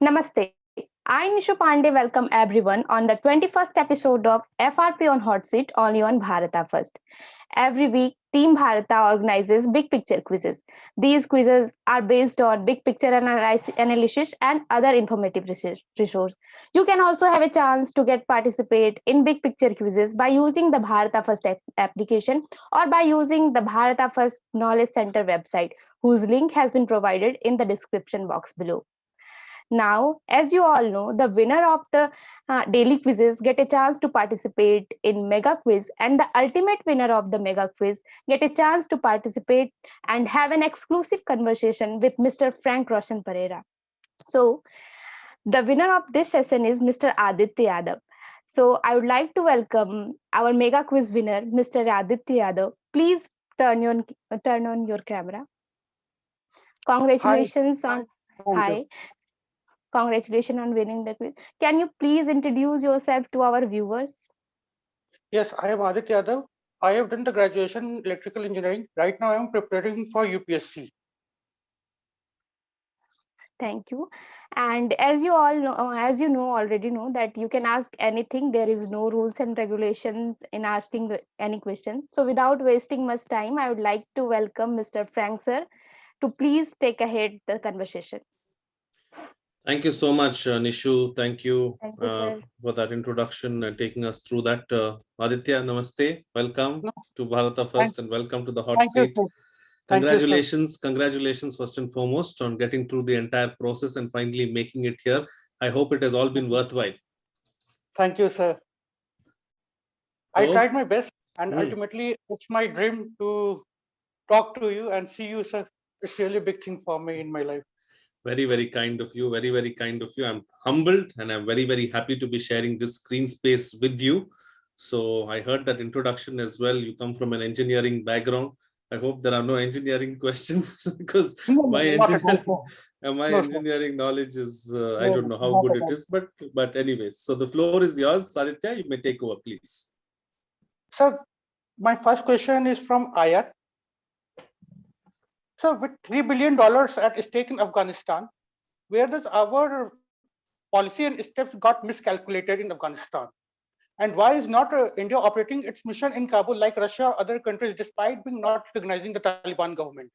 Namaste. I, Nishu Pandey, welcome everyone on the 21st episode of FRP on Hot Seat, only on Bharata First. Every week, Team Bharata organizes big picture quizzes. These quizzes are based on big picture analysis and other informative resources. You can also have a chance to get participate in big picture quizzes by using the Bharata First application or by using the Bharata First Knowledge Center website, whose link has been provided in the description box below. Now, as you all know, the winner of the daily quizzes get a chance to participate in mega quiz, and the ultimate winner of the mega quiz get a chance to participate and have an exclusive conversation with Mr. Frank Roshan Pereira. So, the winner of this session is Mr. Aditya Yadav. So, I would like to welcome our mega quiz winner, Mr. Aditya Yadav. Please turn on your camera. Hi, Congratulations on thank you. hi. Congratulations on winning the quiz. Can you please introduce yourself to our viewers? Yes, I am Aditya Yadav. I have done the graduation in electrical engineering. Right now, I am preparing for UPSC. Thank you. And as you all know, already know that you can ask anything. There is no rules and regulations in asking any question. So without wasting much time, I would like to welcome Mr. Frank sir to please take ahead the conversation. Thank you so much, Nishu. Thank you Thank you, sir. for that introduction and taking us through that. Aditya, namaste. Welcome No, to Bharata thank, First and welcome to the hot thank you, seat. sir. Thank you, sir. Congratulations first and foremost on getting through the entire process and finally making it here. I hope it has all been worthwhile. Thank you, sir. I So, tried my best, and ultimately, it's my dream to talk to you and see you, sir. It's really a big thing for me in my life. very, very kind of you. Very, very kind of you. I'm humbled and I'm very, very happy to be sharing this screen space with you. So I heard that introduction as well. You come from an engineering background. I hope there are no engineering questions because No, no, my no, not at all, engineering, sir. my No, sir. engineering knowledge is I No, don't no, know how not good at it all. is, but anyways. So the floor is yours, Aditya. You may take over, please. Sir, my first question is from Ayat. So, with $3 billion at stake in Afghanistan, where does our policy and steps got miscalculated in Afghanistan? And why is not India operating its mission in Kabul like Russia or other countries, despite being not recognizing the Taliban government?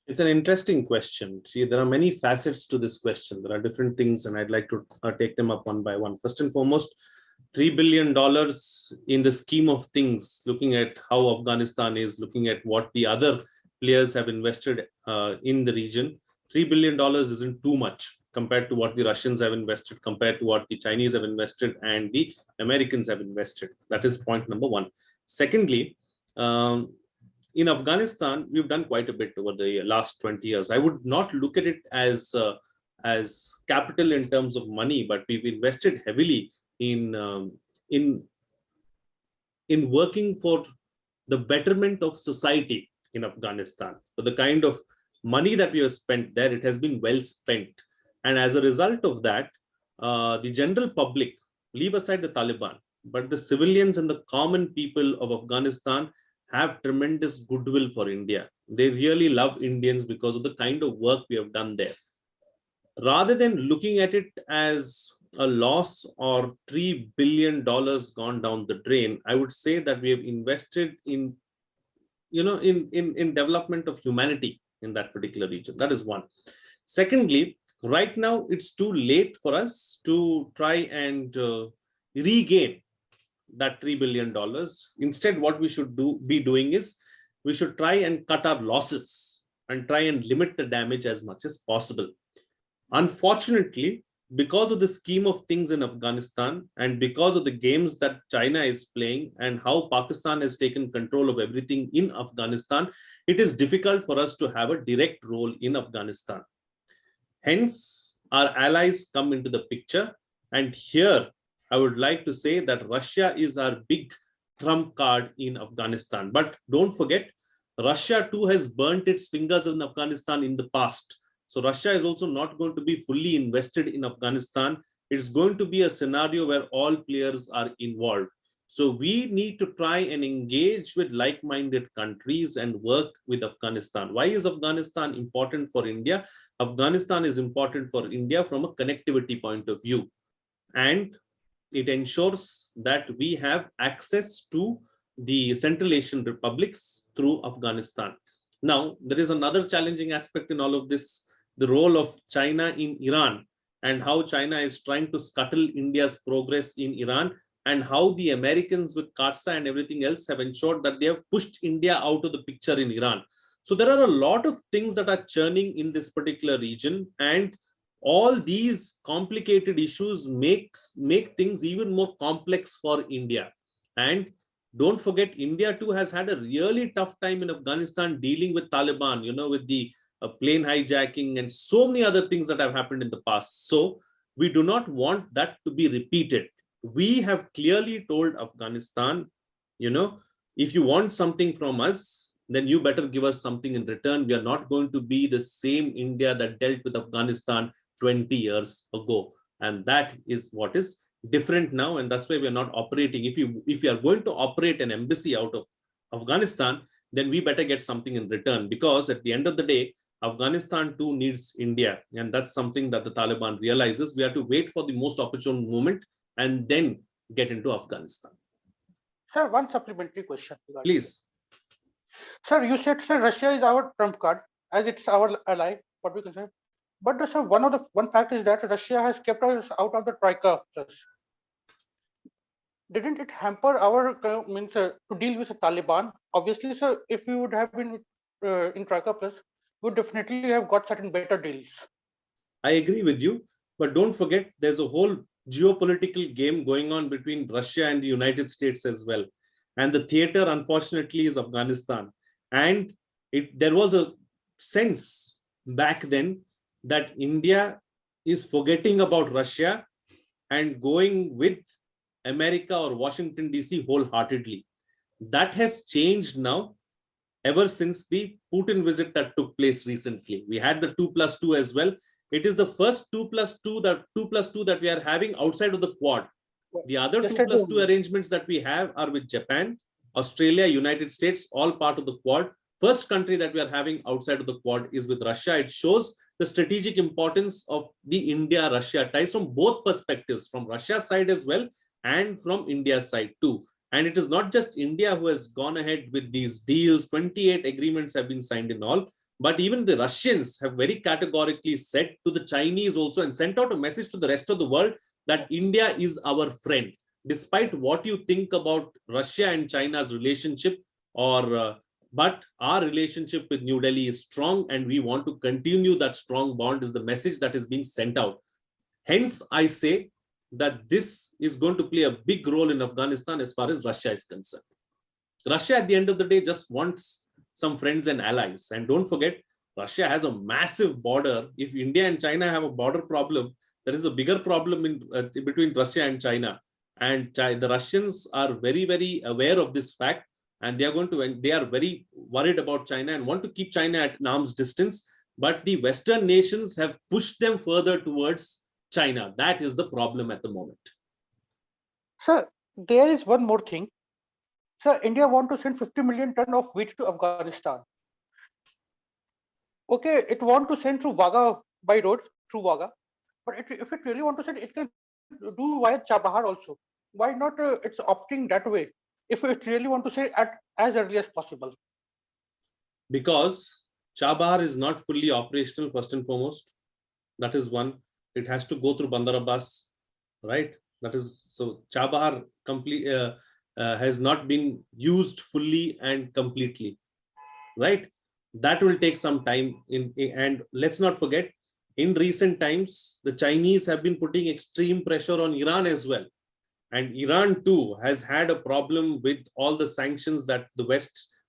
It's an interesting question. See, there are many facets to this question. There are different things, and I'd like to take them up one by one. First and foremost, $3 billion in the scheme of things, looking at how Afghanistan is, looking at what the other players have invested in the region, $3 billion isn't too much compared to what the Russians have invested, compared to what the Chinese have invested, and the Americans have invested. That is point number one. Secondly, in Afghanistan, we've done quite a bit over the last 20 years. I would not look at it as capital in terms of money, but we've invested heavily in in in working for the betterment of society in Afghanistan. For the kind of money that we have spent there, it has been well spent, and as a result of that, the general public, leave aside the Taliban, but the civilians and the common people of Afghanistan have tremendous goodwill for India. They really love Indians because of the kind of work we have done there. Rather than looking at it as a loss or $3 billion gone down the drain, I would say that we have invested in, in development of humanity in that particular region. That is one. Secondly, right now it's too late for us to try and regain that $3 billion. Instead, what we should be doing is we should try and cut our losses and try and limit the damage as much as possible. Unfortunately, because of the scheme of things in Afghanistan and because of the games that China is playing and how Pakistan has taken control of everything in Afghanistan, it is difficult for us to have a direct role in Afghanistan. Hence, our allies come into the picture. And here, I would like to say that Russia is our big trump card in Afghanistan. But don't forget, Russia too has burnt its fingers in Afghanistan in the past. So Russia is also not going to be fully invested in Afghanistan. It's going to be a scenario where all players are involved. So we need to try and engage with like-minded countries and work with Afghanistan. Why is Afghanistan important for India? Afghanistan is important for India from a connectivity point of view. And it ensures that we have access to the Central Asian republics through Afghanistan. Now, there is another challenging aspect in all of this, the role of China in Iran and how China is trying to scuttle India's progress in Iran, and how the Americans with Karsa and everything else have ensured that they have pushed India out of the picture in Iran. So there are a lot of things that are churning in this particular region, and all these complicated issues make things even more complex for India. And don't forget, India too has had a really tough time in Afghanistan dealing with Taliban, with the plane hijacking and so many other things that have happened in the past. So we do not want that to be repeated. We have clearly told Afghanistan, if you want something from us, then you better give us something in return. We are not going to be the same India that dealt with Afghanistan 20 years ago. And that is what is different now. And that's why we are not operating. If you are going to operate an embassy out of Afghanistan, then we better get something in return, because at the end of the day, Afghanistan too needs India. And that's something that the Taliban realizes. We have to wait for the most opportune moment and then get into Afghanistan. Sir, one supplementary question. Please. Sir, you said, sir, Russia is our trump card as it's our ally, what we consider. But sir, one fact is that Russia has kept us out of the Troika Plus. Didn't it hamper our to deal with the Taliban? Obviously, sir, if we would have been in Troika Plus, we would definitely have got certain better deals. I agree with you, but don't forget there's a whole geopolitical game going on between Russia and the United States as well. And the theater, unfortunately, is Afghanistan. And there was a sense back then that India is forgetting about Russia and going with America or Washington, D.C. wholeheartedly. That has changed now ever since the Putin visit that took place recently. We had the 2+2 as well. It is the first 2+2 that we are having outside of the Quad. The other 2+2 arrangements that we have are with Japan, Australia, United States, all part of the Quad. First country that we are having outside of the Quad is with Russia. It shows the strategic importance of the India-Russia ties from both perspectives, from Russia's side as well and from India's side too. And it is not just India who has gone ahead with these deals. 28 agreements have been signed in all. But even the Russians have very categorically said to the Chinese also and sent out a message to the rest of the world that India is our friend. Despite what you think about Russia and China's relationship, but our relationship with New Delhi is strong and we want to continue that strong bond is the message that is being sent out. Hence, I say that this is going to play a big role in Afghanistan as far as Russia is concerned. Russia, at the end of the day, just wants some friends and allies. And don't forget, Russia has a massive border. If India and China have a border problem, there is a bigger problem between Russia and China. And the Russians are very, very aware of this fact. And they are very worried about China and want to keep China at an arm's distance. But the Western nations have pushed them further towards China. That is the problem at the moment. Sir, there is one more thing. Sir, India want to send 50 million ton of wheat to Afghanistan. Okay, it want to send through Wagah by road, through Wagah. But if it really want to send, it can do via Chabahar also. Why not it's opting that way? If it really want to say as early as possible. Because Chabahar is not fully operational, first and foremost. That is one. It has to go through Bandar Abbas, right? That is, so Chabahar has not been used fully and completely, right? That will take some time. And let's not forget, in recent times, the Chinese have been putting extreme pressure on Iran as well. And Iran too has had a problem with all the sanctions that the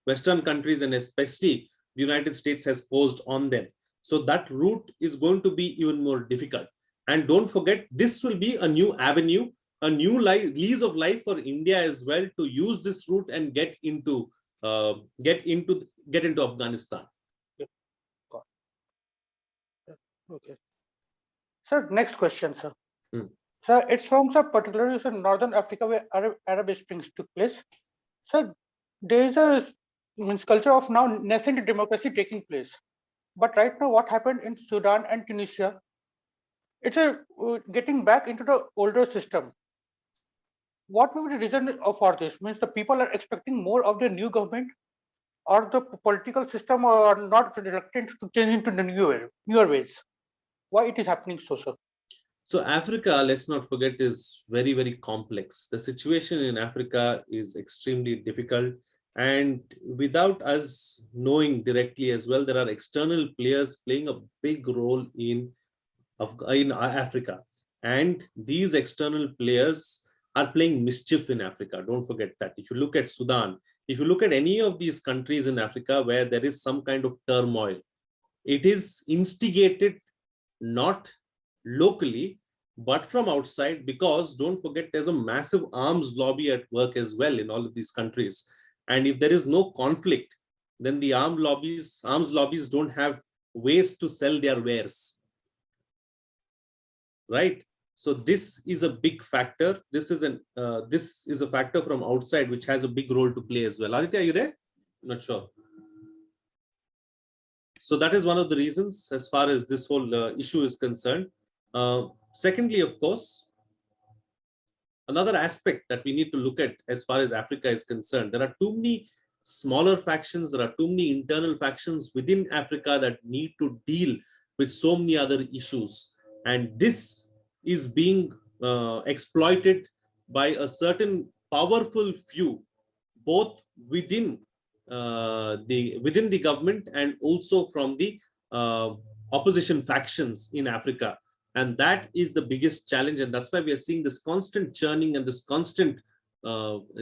Western countries and especially the United States has posed on them. So that route is going to be even more difficult. And don't forget, this will be a new avenue, a new lease of life for India as well to use this route and get into Afghanistan. Okay. Sir, next question, sir. So it's from the particularly in Northern Africa where Arab Springs took place. So there is a culture of now nascent democracy taking place. But right now, what happened in Sudan and Tunisia, it's a getting back into the older system. What will be the reason for this? Means the people are expecting more of the new government, or the political system are not reluctant to change into the newer ways. Why it is happening so, sir? So Africa, let's not forget, is very, very complex. The situation in Africa is extremely difficult. And without us knowing directly as well, there are external players playing a big role in Africa. And these external players are playing mischief in Africa. Don't forget that. If you look at Sudan, if you look at any of these countries in Africa where there is some kind of turmoil, it is instigated not locally, but from outside, because don't forget, there's a massive arms lobby at work as well in all of these countries. And if there is no conflict, then the arms lobbies don't have ways to sell their wares. Right? So this is a big factor. This is a factor from outside which has a big role to play as well. Aditya, are you there? Not sure. So that is one of the reasons as far as this whole issue is concerned. Secondly, of course, another aspect that we need to look at as far as Africa is concerned, there are too many smaller factions, there are too many internal factions within Africa that need to deal with so many other issues. And this is being exploited by a certain powerful few, both within the government and also from the opposition factions in Africa. And that is the biggest challenge, and that's why we are seeing this constant churning and this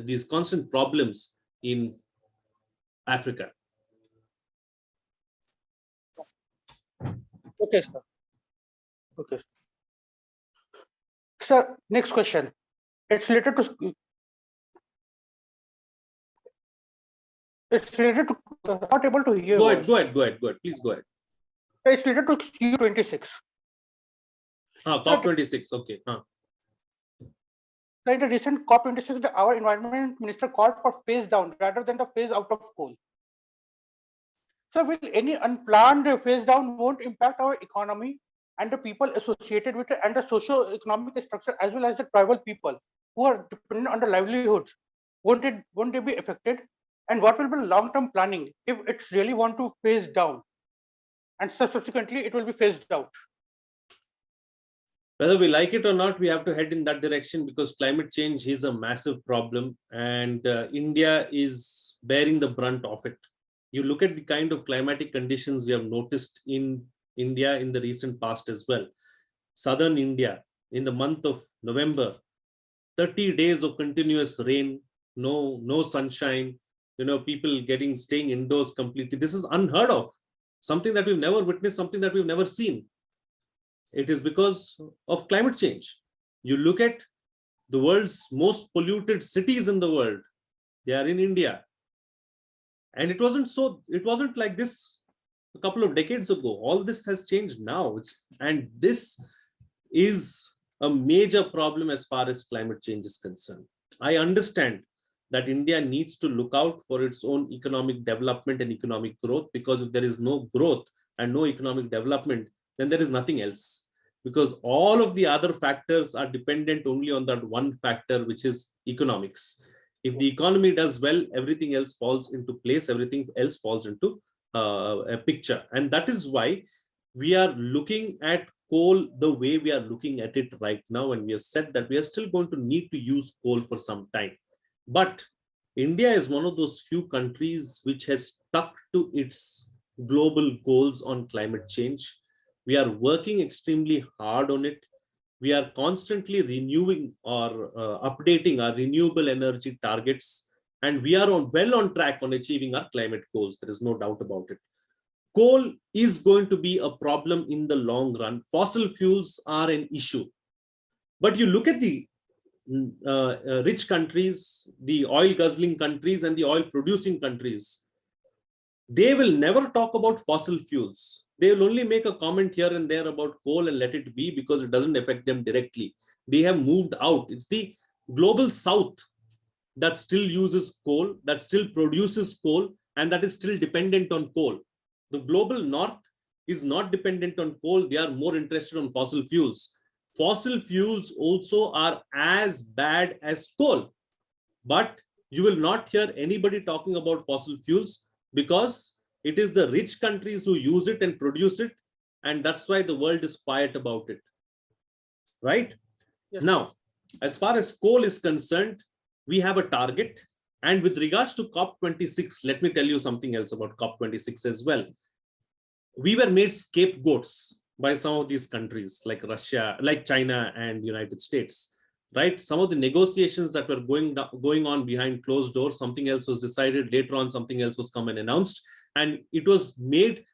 these constant problems in Africa. Okay, sir. Okay. Sir, next question. It's related to. It's related to. Not able to hear. Go ahead. Please go ahead. It's related to CU26. COP26. Okay. In the recent COP26, our environment minister called for phase down rather than the phase out of coal. So will any unplanned phase down won't impact our economy and the people associated with it and the socio-economic structure as well as the tribal people who are dependent on the livelihoods? Won't they be affected? And what will be long-term planning if it's really want to phase down? And subsequently it will be phased out. Whether we like it or not, we have to head in that direction because climate change is a massive problem and India is bearing the brunt of it. You look at the kind of climatic conditions we have noticed in India in the recent past as well. Southern India, in the month of November, 30 days of continuous rain, no sunshine, people staying indoors completely. This is unheard of, something that we've never witnessed, something that we've never seen. It is because of climate change. You look at the world's most polluted cities in the world, they are in India. And it wasn't like this a couple of decades ago. All this has changed now. And this is a major problem as far as climate change is concerned. I understand that India needs to look out for its own economic development and economic growth, because if there is no growth and no economic development, then there is nothing else, because all of the other factors are dependent only on that one factor, which is economics. If the economy does well, everything else falls into place, everything else falls into a picture. And that is why we are looking at coal the way we are looking at it right now. And we have said that we are still going to need to use coal for some time. But India is one of those few countries which has stuck to its global goals on climate change. We are working extremely hard on it. We are constantly renewing or updating our renewable energy targets, and we are well on track on achieving our climate goals. There is no doubt about it. Coal is going to be a problem in the long run. Fossil fuels are an issue. But you look at the rich countries, the oil guzzling countries, and the oil producing countries, they will never talk about fossil fuels. They will only make a comment here and there about coal and let it be because it doesn't affect them directly. They have moved out. It's the global south that still uses coal, that still produces coal, and that is still dependent on coal. The global north is not dependent on coal. They are more interested on fossil fuels. Fossil fuels also are as bad as coal, but you will not hear anybody talking about fossil fuels because it is the rich countries who use it and produce it, and that's why the world is quiet about it, right? Yes. Now, as far as coal is concerned, we have a target. And with regards to COP26, let me tell you something else about COP26 as well. We were made scapegoats by some of these countries like Russia, like China and United States, right? Some of the negotiations that were going on behind closed doors, something else was decided. Later on, something else was come and announced. And it was made,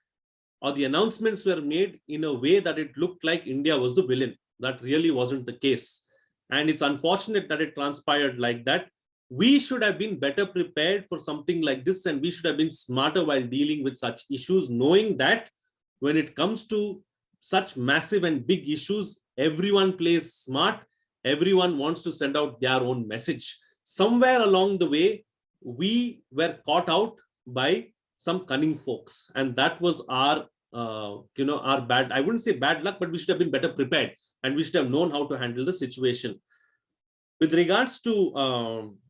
or the announcements were made in a way that it looked like India was the villain. That really wasn't the case. And it's unfortunate that it transpired like that. We should have been better prepared for something like this, and we should have been smarter while dealing with such issues, knowing that when it comes to such massive and big issues, everyone plays smart. Everyone wants to send out their own message. Somewhere along the way, we were caught out by some cunning folks, and that was our our bad, I wouldn't say bad luck, but we should have been better prepared and we should have known how to handle the situation. With regards to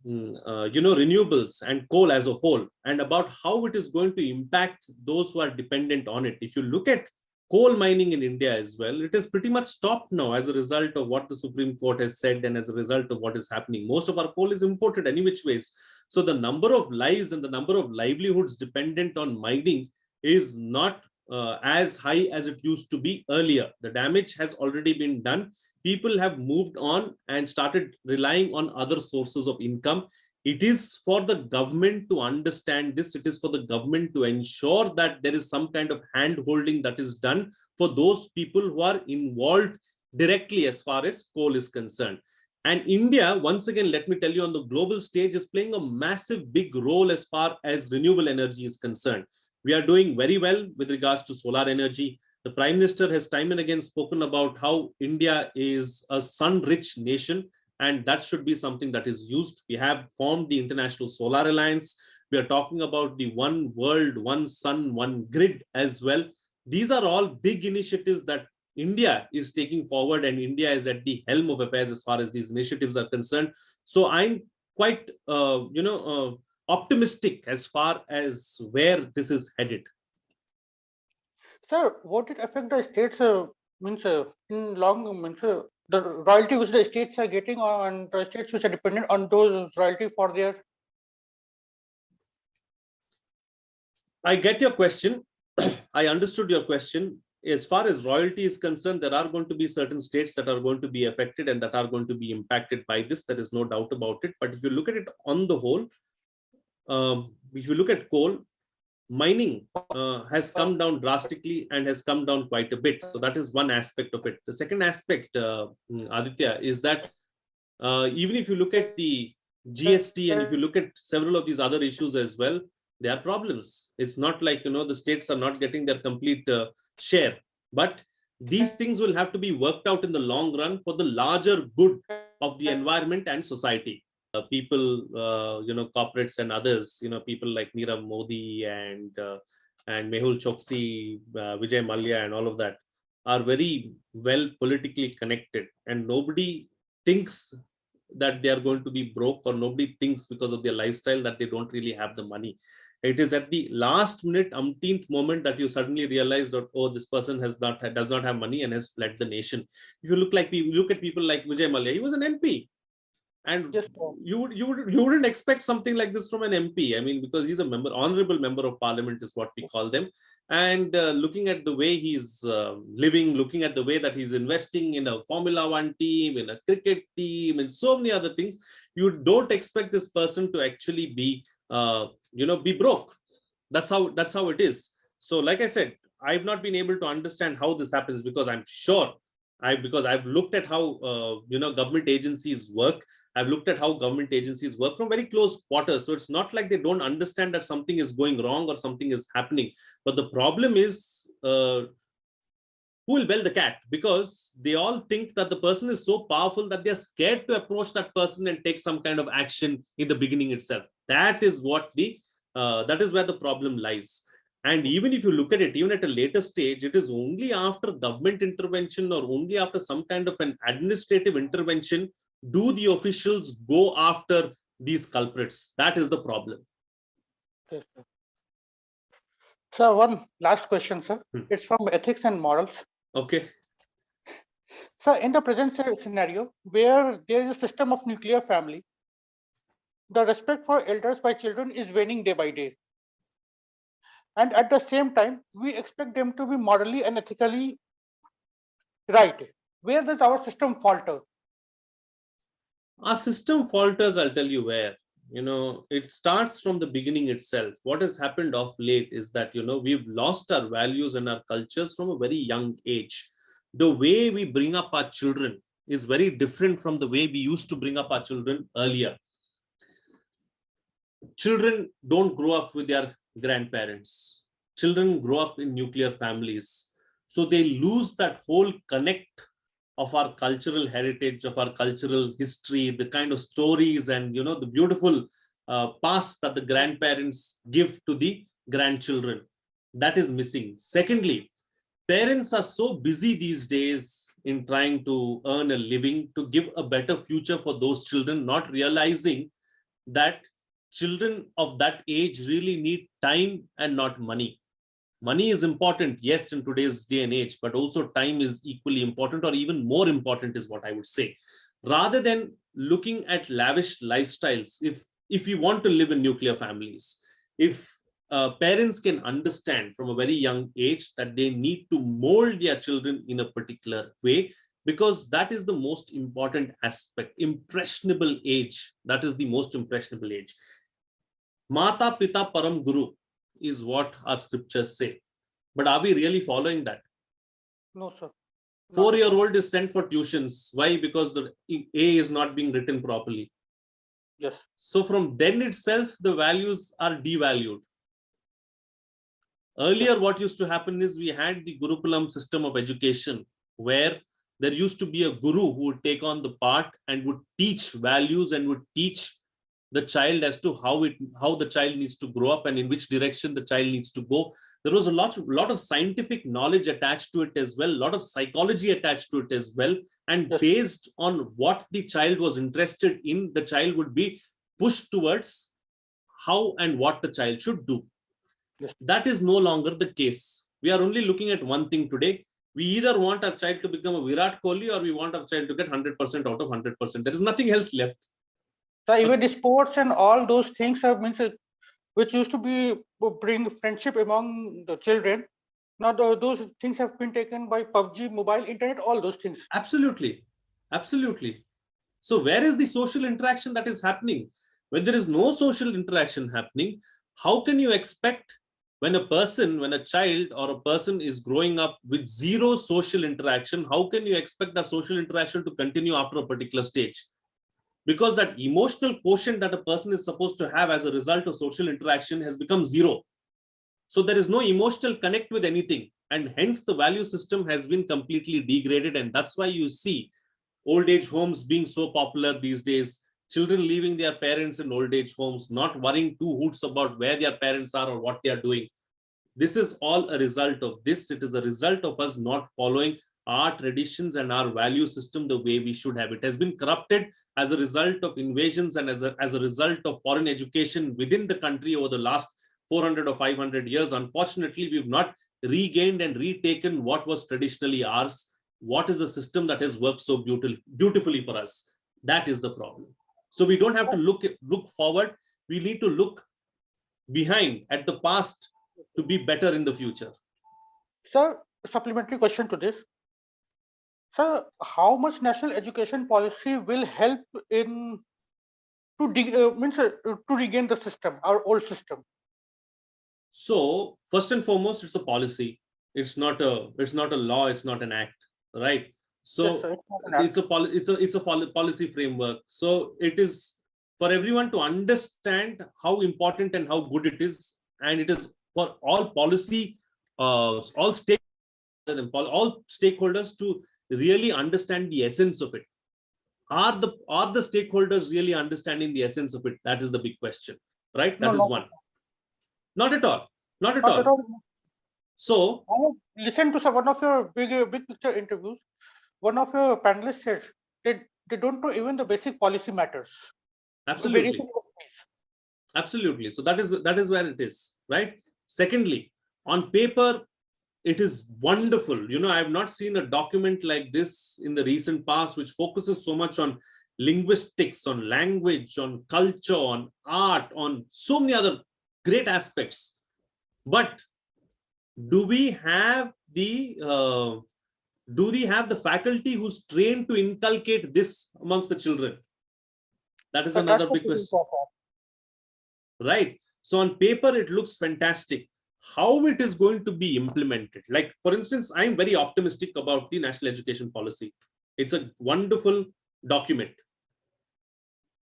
renewables and coal as a whole, and about how it is going to impact those who are dependent on it, if you look at coal mining in India as well, it is pretty much stopped now as a result of what the Supreme Court has said and as a result of what is happening. Most of our coal is imported any which ways. So the number of lives and the number of livelihoods dependent on mining is not as high as it used to be earlier. The damage has already been done. People have moved on and started relying on other sources of income. It is for the government to understand this. It is for the government to ensure that there is some kind of hand holding that is done for those people who are involved directly as far as coal is concerned. And India, once again, let me tell you, on the global stage is playing a massive big role as far as renewable energy is concerned. We are doing very well with regards to solar energy. The Prime Minister has time and again spoken about how India is a sun-rich nation, and that should be something that is used. We have formed the International Solar Alliance. We are talking about the one world, one sun, one grid as well. These are all big initiatives that India is taking forward, and India is at the helm of affairs as far as these initiatives are concerned. So I'm quite, optimistic as far as where this is headed. Sir, what it affect the states in long the royalty which the states are getting on the states which are dependent on those royalty for their. I get your question. I understood your question. As far as royalty is concerned, there are going to be certain states that are going to be affected and that are going to be impacted by this. There is no doubt about it. But if you look at it on the whole, if you look at coal, mining has come down drastically and has come down quite a bit. So that is one aspect of it. The second aspect, Aditya, is that even if you look at the GST and if you look at several of these other issues as well, there are problems. It's not like, the states are not getting their complete share, but these things will have to be worked out in the long run for the larger good of the environment and society. People, corporates and others, people like Nirav Modi and Mehul Choksi, Vijay Mallya and all of that are very well politically connected, and nobody thinks that they are going to be broke, or nobody thinks because of their lifestyle that they don't really have the money. It is at the last minute, umpteenth moment that you suddenly realize that, oh, this person does not have money and has fled the nation. If you look at people like Vijay Mallya, he was an MP. And yes, you wouldn't expect something like this from an MP. I mean, because he's a honorable member of parliament is what we call them. And looking at the way he's living, looking at the way that he's investing in a Formula One team, in a cricket team, and so many other things, you don't expect this person to actually be, be broke. That's how it is. So, like I said, I've not been able to understand how this happens, because I'm sure because I've looked at how government agencies work. I've looked at how government agencies work from very close quarters. So it's not like they don't understand that something is going wrong or something is happening. But the problem is who will bell the cat? Because they all think that the person is so powerful that they're scared to approach that person and take some kind of action in the beginning itself. That is what that is where the problem lies. And even if you look at it, even at a later stage, it is only after government intervention or only after some kind of an administrative intervention do the officials go after these culprits. That is the problem. Yes, sir. So one last question, sir. It's from ethics and morals. Okay. So in the present scenario, where there is a system of nuclear family, the respect for elders by children is waning day by day. And at the same time, we expect them to be morally and ethically right. Where does our system falter? Our system falters, I'll tell you where. It starts from the beginning itself. What has happened of late is that, we've lost our values and our cultures from a very young age. The way we bring up our children is very different from the way we used to bring up our children earlier. Children don't grow up with their grandparents. Children grow up in nuclear families. So they lose that whole connect of our cultural heritage, of our cultural history, the kind of stories and, the beautiful past that the grandparents give to the grandchildren. That is missing. Secondly, parents are so busy these days in trying to earn a living to give a better future for those children, not realizing that children of that age really need time and not money. Money is important, yes, in today's day and age, but also time is equally important, or even more important is what I would say. Rather than looking at lavish lifestyles, if you want to live in nuclear families, if parents can understand from a very young age that they need to mold their children in a particular way, because that is the most important aspect. Impressionable age, that is the most impressionable age. Mata Pita Param Guru is what our scriptures say. But are we really following that? No, sir. 4-year-old is sent for tuitions. Why? Because the A is not being written properly. Yes. So from then itself, the values are devalued. Earlier, what used to happen is we had the Gurukulam system of education, where there used to be a guru who would take on the part and would teach values and would teach the child as to how the child needs to grow up and in which direction the child needs to go. There was a lot of scientific knowledge attached to it as well, a lot of psychology attached to it as well. And yes, based on what the child was interested in, the child would be pushed towards how and what the child should do. Yes. That is no longer the case. We are only looking at one thing today. We either want our child to become a Virat Kohli or we want our child to get 100% out of 100%. There is nothing else left. So even the sports and all those things have means which used to be bring friendship among the children. Now those things have been taken by PUBG, mobile, internet, all those things. Absolutely. Absolutely. So where is the social interaction that is happening? When there is no social interaction happening, how can you expect when a child or a person is growing up with zero social interaction, how can you expect that social interaction to continue after a particular stage? Because that emotional quotient that a person is supposed to have as a result of social interaction has become zero. So there is no emotional connect with anything. And hence the value system has been completely degraded. And that's why you see old age homes being so popular these days, children leaving their parents in old age homes, not worrying two hoots about where their parents are or what they are doing. This is all a result of this. It is a result of us not following our traditions and our value system the way we should have. It has been corrupted as a result of invasions and as a result of foreign education within the country over the last 400 or 500 years. Unfortunately, we've not regained and retaken what was traditionally ours. What is a system that has worked so beautifully for us? That is the problem. So we don't have to look forward. We need to look behind at the past to be better in the future. Sir, supplementary question to this. Sir, how much national education policy will help in to regain the system, our old system? So first and foremost, it's a policy. It's not a law. It's not an act, right? So yes, sir, it's a policy framework. So it is for everyone to understand how important and how good it is, and it is for all policy, all stakeholders than all stakeholders to really understand the essence of it. Are the stakeholders really understanding the essence of it? That is the big question, right? That is one. Not at all. Not at all. So I have listened to one of your big picture interviews. One of your panelists said they don't know even the basic policy matters. absolutely. Absolutely. So that is where it is, right? Secondly, on paper, it is wonderful. You know, I have not seen a document like this in the recent past, which focuses so much on linguistics, on language, on culture, on art, on so many other great aspects. But do we have the faculty who's trained to inculcate this amongst the children? That is another big question. Right. So on paper, it looks fantastic. How it is going to be implemented? Like, for instance, I'm very optimistic about the National Education Policy. It's a wonderful document.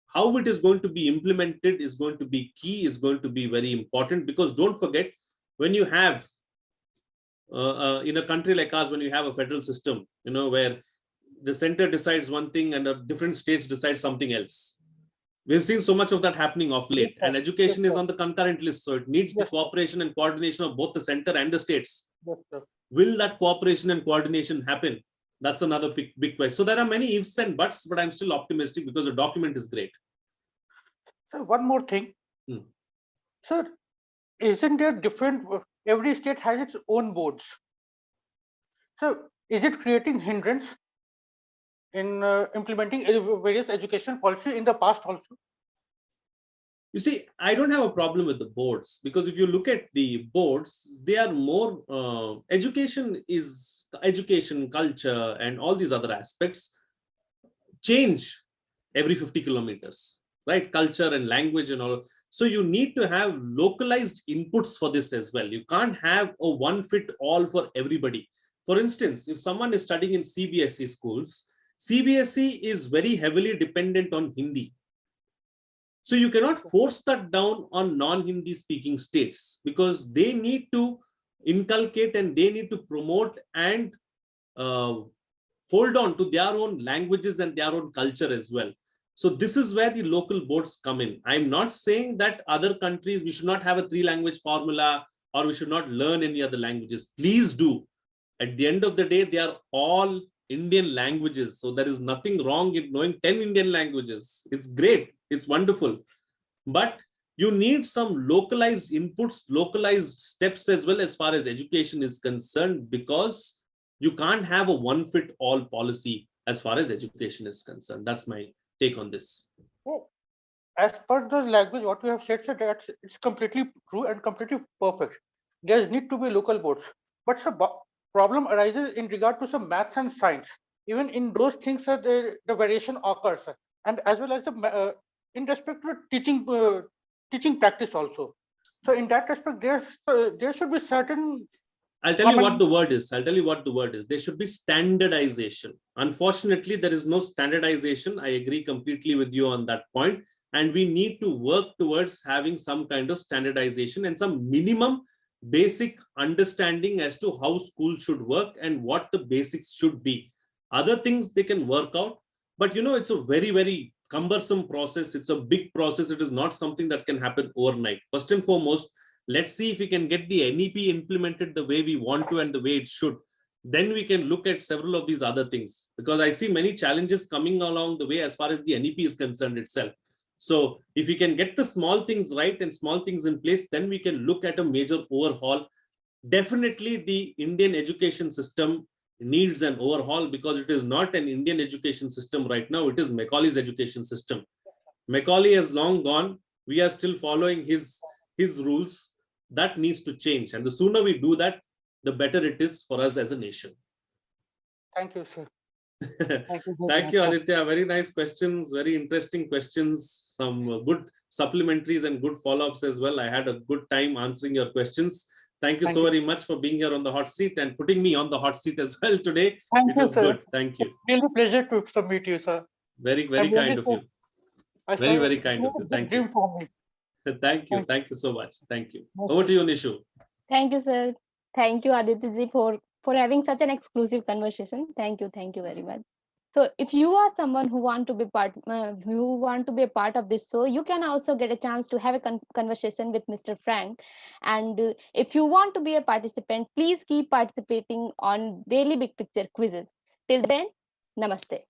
How it is going to be implemented is going to be key, is going to be very important, because don't forget, when you have, in a country like ours, when you have a federal system, you know, where the center decides one thing and a different states decide something else. We've seen so much of that happening of late, and education is on the concurrent list. So it needs the cooperation and coordination of both the center and the states. Will that cooperation and coordination happen? That's another big question. So there are many ifs and buts, but I'm still optimistic because the document is great. So one more thing. So isn't there different, every state has its own boards. So is it creating hindrance in implementing various education policy in the past also? You see, I don't have a problem with the boards, because if you look at the boards, they are more, education, culture, and all these other aspects change every 50 kilometers, right? Culture and language and all. So you need to have localized inputs for this as well. You can't have a one fit all for everybody. For instance, if someone is studying in CBSE schools, CBSE is very heavily dependent on Hindi. So you cannot force that down on non-Hindi speaking states, because they need to inculcate and they need to promote and hold on to their own languages and their own culture as well. So this is where the local boards come in. I'm not saying that other countries, we should not have a 3-language formula or we should not learn any other languages. Please do. At the end of the day, they are all Indian languages. So there is nothing wrong in knowing 10 Indian languages. It's great. It's wonderful. But you need some localized inputs, localized steps as well as far as education is concerned, because you can't have a one-fit-all policy as far as education is concerned. That's my take on this. Oh, as per the language, what you have said, so that it's completely true and completely perfect. There need to be local boards. But some problem arises in regard to some maths and science. Even in those things, the variation occurs, and as well as the in respect to teaching practice also. So in that respect, there should be certain. I'll tell you what the word is. I'll tell you what the word is. There should be standardization. Unfortunately, there is no standardization. I agree completely with you on that point. And we need to work towards having some kind of standardization and some minimum basic understanding as to how school should work and what the basics should be. Other things they can work out, but you know, it's a very, very cumbersome process. It's a big process. It is not something that can happen overnight. First and foremost, let's see if we can get the NEP implemented the way we want to and the way it should. Then we can look at several of these other things, because I see many challenges coming along the way as far as the NEP is concerned itself. So if we can get the small things right and small things in place, then we can look at a major overhaul. Definitely the Indian education system needs an overhaul, because it is not an Indian education system right now. It is Macaulay's education system. Macaulay has long gone. We are still following his rules. That needs to change. And the sooner we do that, the better it is for us as a nation. Thank you, sir. Thank you, Aditya. Very nice questions, very interesting questions, some good supplementaries and good follow-ups as well. I had a good time answering your questions. Thank you so very much for being here on the hot seat and putting me on the hot seat as well today. Thank you, sir. Good. Thank you. It's really a pleasure to meet you, sir. Very, very kind of you. Very, very kind of you. Thank you. For me. Thank you. Thank you so much. Thank you. Over to you, Nishu. Thank you, sir. Thank you, Aditya ji, for for having such an exclusive conversation. Thank you very much. So if you are someone who want to be a part of this show, you can also get a chance to have a conversation with Mr. Frank. And if you want to be a participant, please keep participating on daily big picture quizzes. Till then, namaste.